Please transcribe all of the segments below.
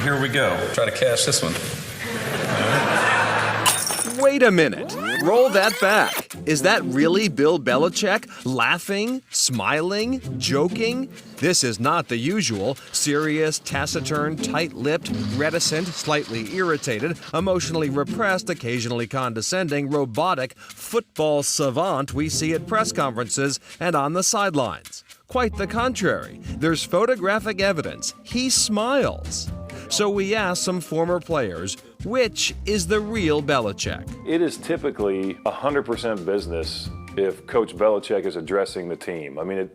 here we go. Try to cash this one. Wait a minute. Roll that back. Is that really Bill Belichick? Laughing? Smiling? Joking? This is not the usual serious, taciturn, tight-lipped, reticent, slightly irritated, emotionally repressed, occasionally condescending, robotic football savant we see at press conferences and on the sidelines. Quite the contrary. There's photographic evidence. He smiles. So we asked some former players, which is the real Belichick? It is typically 100% business if Coach Belichick is addressing the team. I mean,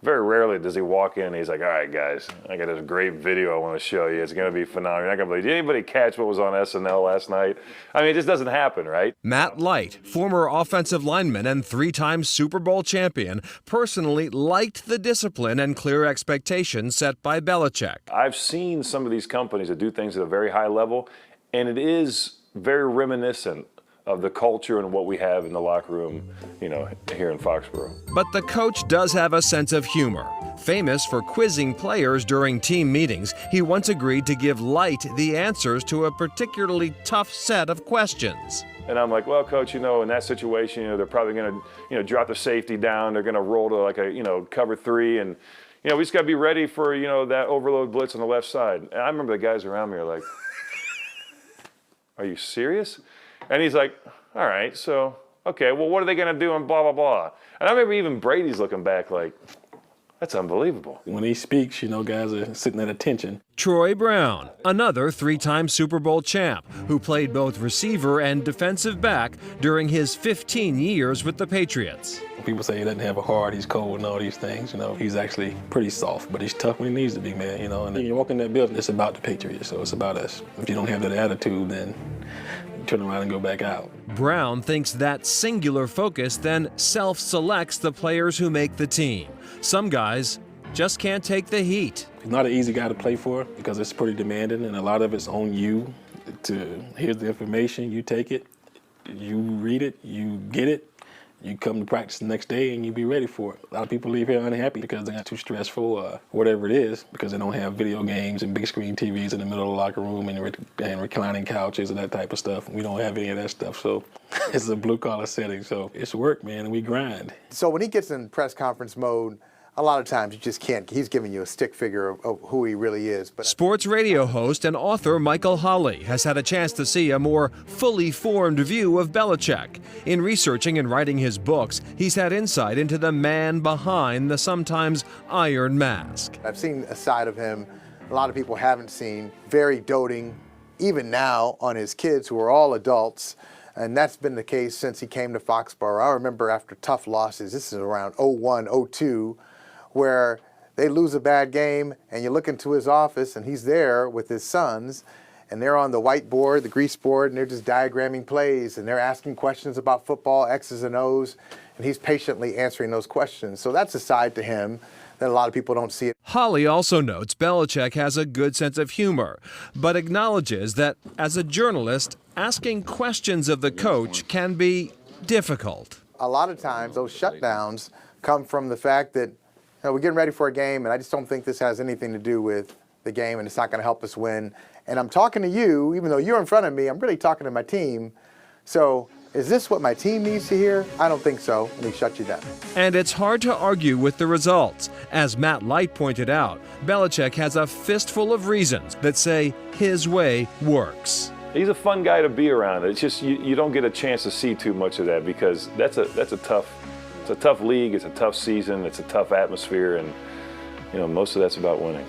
very rarely does he walk in and he's like, all right, guys, I got this great video I want to show you. It's going to be phenomenal. You're not going to believe it. Did anybody catch what was on SNL last night? I mean, it just doesn't happen, right? Matt Light, former offensive lineman and three-time Super Bowl champion, personally liked the discipline and clear expectations set by Belichick. I've seen some of these companies that do things at a very high level, and it is very reminiscent of the culture and what we have in the locker room, here in Foxborough. But the coach does have a sense of humor. Famous for quizzing players during team meetings, he once agreed to give Light the answers to a particularly tough set of questions. And I'm like, well, Coach, in that situation, they're probably going to, drop the safety down. They're going to roll to like a, cover three. And, we just got to be ready for, that overload blitz on the left side. And I remember the guys around me are like, are you serious? And he's like, all right, so, okay, well, what are they going to do and blah, blah, blah. And I remember even Brady's looking back like, that's unbelievable. When he speaks, guys are sitting at attention. Troy Brown, another three-time Super Bowl champ who played both receiver and defensive back during his 15 years with the Patriots. People say he doesn't have a heart, he's cold and all these things, He's actually pretty soft, but he's tough when he needs to be, man, And then you walk in that building, it's about the Patriots, so it's about us. If you don't have that attitude, then you turn around and go back out. Brown thinks that singular focus then self-selects the players who make the team. Some guys just can't take the heat. He's not an easy guy to play for because it's pretty demanding, and a lot of it's on you. Here's the information, you take it, you read it, you get it, you come to practice the next day and you be ready for it. A lot of people leave here unhappy because they're too stressful or whatever it is, because they don't have video games and big screen TVs in the middle of the locker room and reclining couches and that type of stuff. We don't have any of that stuff, so it's a blue-collar setting, so it's work, man, and we grind. So when he gets in press conference mode, a lot of times you just can't. He's giving you a stick figure of who he really is. But sports radio host and author Michael Holley has had a chance to see a more fully formed view of Belichick. In researching and writing his books, he's had insight into the man behind the sometimes iron mask. I've seen a side of him a lot of people haven't seen, very doting, even now, on his kids who are all adults. And that's been the case since he came to Foxborough. I remember after tough losses, this is around 01, 02, where they lose a bad game and you look into his office and he's there with his sons and they're on the whiteboard, the grease board, and they're just diagramming plays and they're asking questions about football, X's and O's, and he's patiently answering those questions. So that's a side to him that a lot of people don't see it. Holley also notes Belichick has a good sense of humor, but acknowledges that as a journalist, asking questions of the coach can be difficult. A lot of times those shutdowns come from the fact that we're getting ready for a game, and I just don't think this has anything to do with the game, and it's not going to help us win. And I'm talking to you, even though you're in front of me, I'm really talking to my team. So is this what my team needs to hear? I don't think so. Let me shut you down. And it's hard to argue with the results. As Matt Light pointed out, Belichick has a fistful of reasons that say his way works. He's a fun guy to be around. It's just you don't get a chance to see too much of that because that's a tough league, it's a tough season, it's a tough atmosphere, and most of that's about winning.